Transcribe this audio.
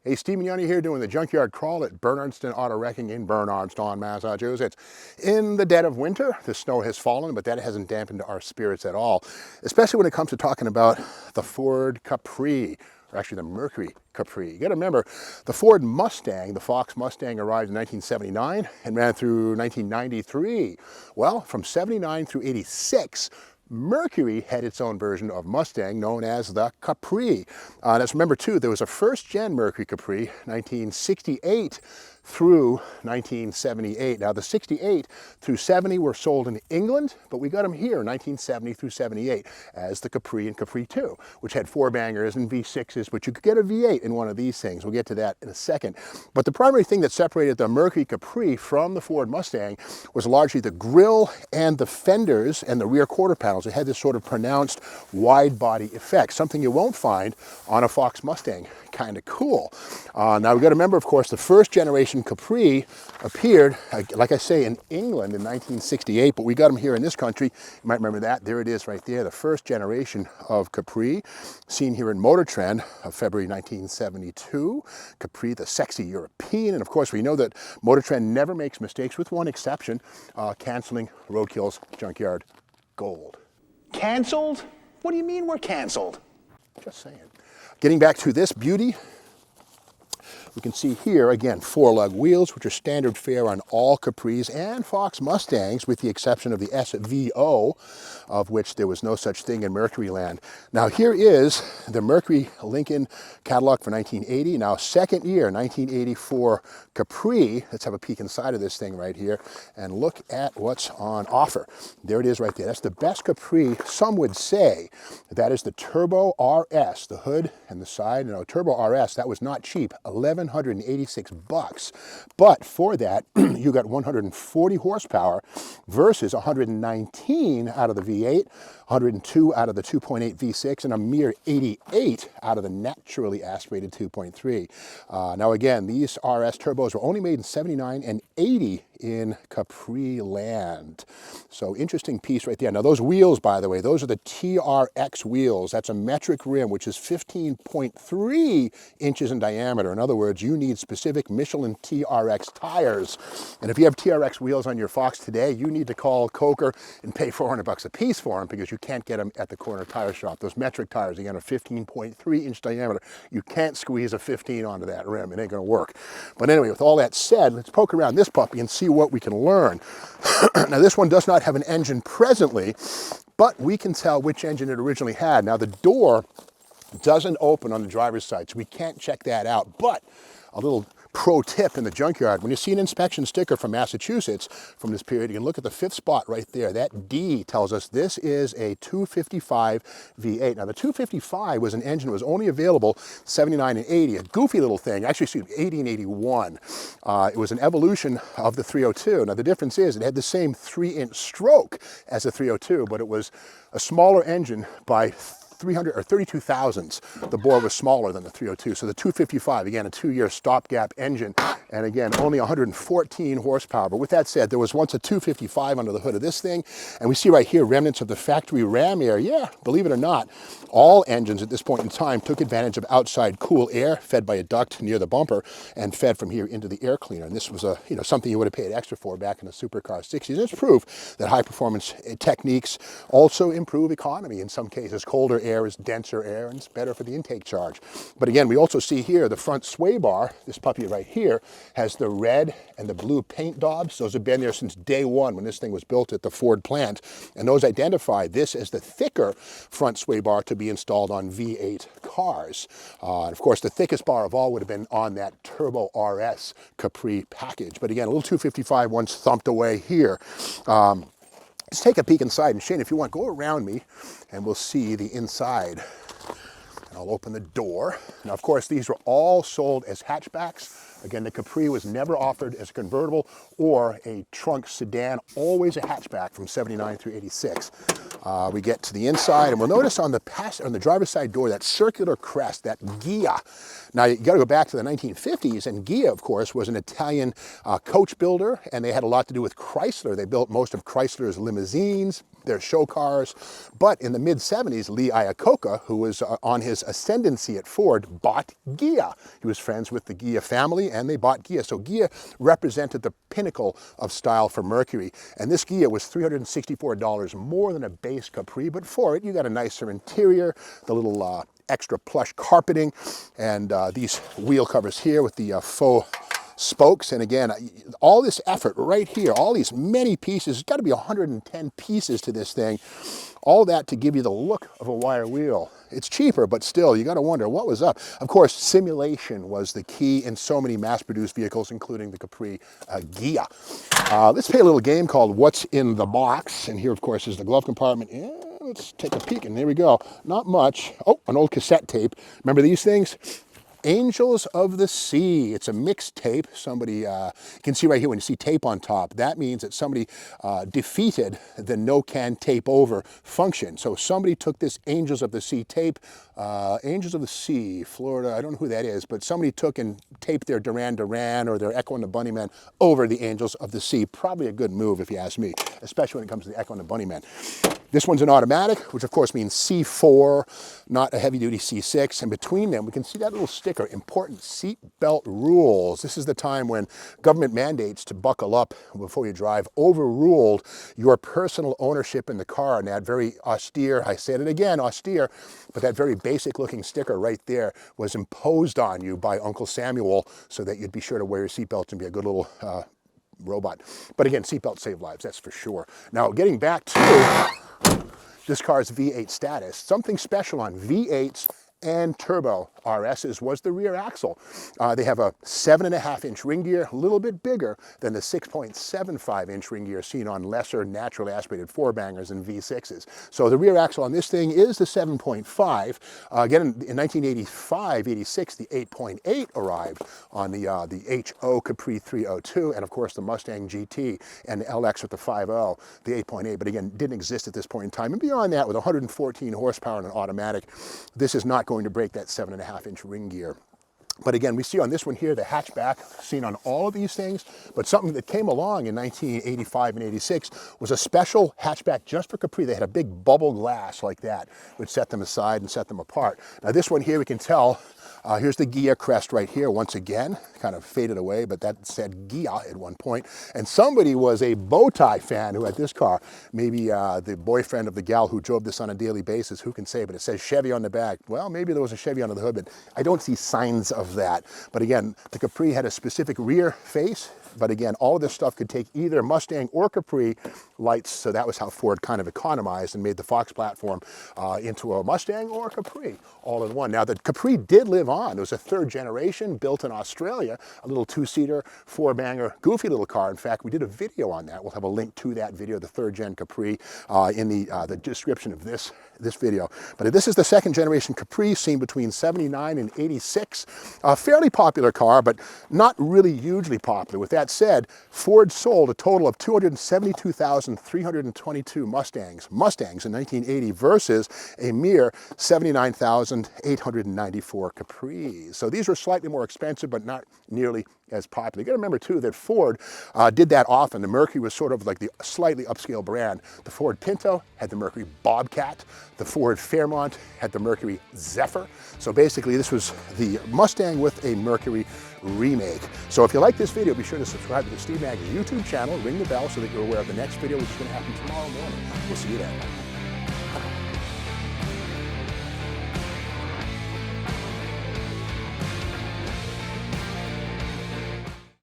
Hey, Steve Mignani here doing the Junkyard Crawl at Bernardston Auto Wrecking in Bernardston, Massachusetts. In the dead of winter, the snow has fallen, but that hasn't dampened our spirits at all, especially when it comes to talking about the Ford Capri, or actually the Mercury Capri. You gotta remember, the Ford Mustang, the Fox Mustang, arrived in 1979 and ran through 1993. Well, from 79 through 86, Mercury had its own version of Mustang known as the Capri. Let's remember too, there was a first-gen Mercury Capri, 1968 through 1978. Now the 68 through 70 were sold in England, but we got them here 1970 through 78 as the Capri and Capri 2, which had four bangers and V6s, but you could get a V8 in one of these things. We'll get to that in a second. But the primary thing that separated the Mercury Capri from the Ford Mustang was largely the grille and the fenders and the rear quarter panels. It had this sort of pronounced wide body effect, something you won't find on a Fox Mustang. Kind of cool. Now we've got to remember, of course, the first generation Capri appeared, like I say, in England in 1968, but we got them here in this country. You might remember that. There it is right there, the first generation of Capri, seen here in Motor Trend of February 1972. Capri, the sexy European. And of course, we know that Motor Trend never makes mistakes, with one exception, canceling Roadkill's Junkyard Gold. Canceled? What do you mean we're canceled? Just saying. Getting back to this beauty, we can see here, again, 4-lug wheels, which are standard fare on all Capris and Fox Mustangs, with the exception of the SVO, of which there was no such thing in Mercury land. Now here is the Mercury Lincoln catalog for 1980. Now second year, 1984 Capri. Let's have a peek inside of this thing right here and look at what's on offer. There it is right there. That's the best Capri, some would say. That is the Turbo RS, the hood and the side. You know, Turbo RS, that was not cheap, $1,186. But for that, you got 140 horsepower versus 119 out of the V8, 102 out of the 2.8 V6, and a mere 88 out of the naturally aspirated 2.3. Now again, these RS turbos were only made in 79 and 80 in Capri land. So interesting piece right there. Now those wheels, by the way, those are the TRX wheels. That's a metric rim, which is 15.3 inches in diameter. In other words, you need specific Michelin TRX tires. And if you have TRX wheels on your Fox today, you need to call Coker and pay $400 a piece for them, because you can't get them at the corner tire shop. Those metric tires, again, are 15.3 inch diameter. You can't squeeze a 15 onto that rim. It ain't gonna work. But anyway, with all that said, let's poke around this puppy and see what we can learn. Now this one does not have an engine presently, but we can tell which engine it originally had. Now the door doesn't open on the driver's side, so we can't check that out. But a little pro tip in the junkyard: when you see an inspection sticker from Massachusetts from this period, you can look at the fifth spot right there. That D tells us this is a 255 V8. Now the 255 was an engine that was only available 79 and 80, a goofy little thing, actually, excuse me, 80 and 81. It was an evolution of the 302. Now the difference is it had the same 3-inch stroke as the 302, but it was a smaller engine by 300 or 32 thousandths. The bore was smaller than the 302. So the 255, again, a 2-year stopgap engine, and again, only 114 horsepower. But with that said, there was once a 255 under the hood of this thing, and we see right here remnants of the factory ram air. Yeah, believe it or not, all engines at this point in time took advantage of outside cool air fed by a duct near the bumper and fed from here into the air cleaner. And this was a, something you would have paid extra for back in the supercar 60s. And it's proof that high performance techniques also improve economy in some cases. Colder air is denser air, and it's better for the intake charge. But again, we also see here the front sway bar. This puppy right here has the red and the blue paint daubs. Those have been there since day one when this thing was built at the Ford plant, and those identify this as the thicker front sway bar to be installed on V8 cars. And of course, the thickest bar of all would have been on that Turbo RS Capri package. But again, a little 255 once thumped away here. Let's take a peek inside, and Shane, if you want, go around me and we'll see the inside. And I'll open the door. Now, of course, these were all sold as hatchbacks. Again, the Capri was never offered as a convertible or a trunk sedan, always a hatchback from 79 through 86. We get to the inside, and we'll notice on the driver's side door that circular crest, that Ghia. Now you got to go back to the 1950s, and Ghia, of course, was an Italian coach builder, and they had a lot to do with Chrysler. They built most of Chrysler's limousines, their show cars. But in the mid-70s, Lee Iacocca, who was on his ascendancy at Ford, bought Ghia. He was friends with the Ghia family, and they bought Ghia. So Ghia represented the pinnacle of style for Mercury. And this Ghia was $364 more than a base Capri, but for it, you got a nicer interior, the little extra plush carpeting, and these wheel covers here with the faux spokes. And again, all this effort right here, all these many pieces, it's got to be 110 pieces to this thing. All that to give you the look of a wire wheel. It's cheaper, but still, you got to wonder what was up. Of course, simulation was the key in so many mass-produced vehicles, including the Capri Ghia. Let's play a little game called What's in the Box. And here, of course, is the glove compartment. Yeah, let's take a peek, and there we go. Not much. Oh, an old cassette tape. Remember these things? Angels of the Sea. It's a mixed tape. Somebody, you can see right here when you see tape on top, that means that somebody defeated the no-can tape over function. So somebody took this Angels of the Sea tape, Angels of the Sea, Florida, I don't know who that is, but somebody took and taped their Duran Duran or their Echo and the Bunnymen over the Angels of the Sea. Probably a good move if you ask me, especially when it comes to the Echo and the Bunnymen. This one's an automatic, which of course means C4, not a heavy-duty C6. And between them, we can see that little sticker, important seat belt rules. This is the time when government mandates to buckle up before you drive overruled your personal ownership in the car. And that very austere, I said it again, austere, but that very basic-looking sticker right there was imposed on you by Uncle Samuel so that you'd be sure to wear your seatbelt and be a good little robot. But again, seatbelts save lives, that's for sure. Now, getting back to this car's V8 status, something special on V8s and turbo RSs was the rear axle. They have a 7.5-inch ring gear, a little bit bigger than the 6.75-inch ring gear seen on lesser naturally aspirated four-bangers and V6s. So the rear axle on this thing is the 7.5. Again, in 1985-86, the 8.8 arrived on the HO Capri 302, and of course the Mustang GT and the LX with the 5.0, the 8.8, but again, didn't exist at this point in time. And beyond that, with 114 horsepower and an automatic, this is not going to break that 7.5-inch ring gear. But again, we see on this one here, the hatchback seen on all of these things, but something that came along in 1985 and 86 was a special hatchback just for Capri. They had a big bubble glass like that, which set them aside and set them apart. Now this one here, we can tell, here's the Ghia crest right here once again, kind of faded away, but that said Ghia at one point. And somebody was a bow tie fan who had this car, maybe the boyfriend of the gal who drove this on a daily basis, who can say, but it says Chevy on the back. Well, maybe there was a Chevy under the hood, but I don't see signs of that. But again, the Capri had a specific rear face, but again, all of this stuff could take either Mustang or Capri lights, so that was how Ford kind of economized and made the Fox platform into a Mustang or a Capri all in one. Now, the Capri did live on. It was a third generation built in Australia, a little two-seater, four-banger, goofy little car. In fact, we did a video on that. We'll have a link to that video, the third-gen Capri, in the description of this video. But this is the second-generation Capri seen between 79 and 86. A fairly popular car, but not really hugely popular. With that said, Ford sold a total of 272,322 Mustangs in 1980 versus a mere 79,894 Capris. So these were slightly more expensive, but not nearly as popular. You got to remember too that Ford did that often. The Mercury was sort of like the slightly upscale brand. The Ford Pinto had the Mercury Bobcat. The Ford Fairmont had the Mercury Zephyr. So basically this was the Mustang with a Mercury remake. So if you like this video, be sure to subscribe to the Steve Mag's YouTube channel, ring the bell so that you're aware of the next video, which is going to happen tomorrow morning. We'll see you then.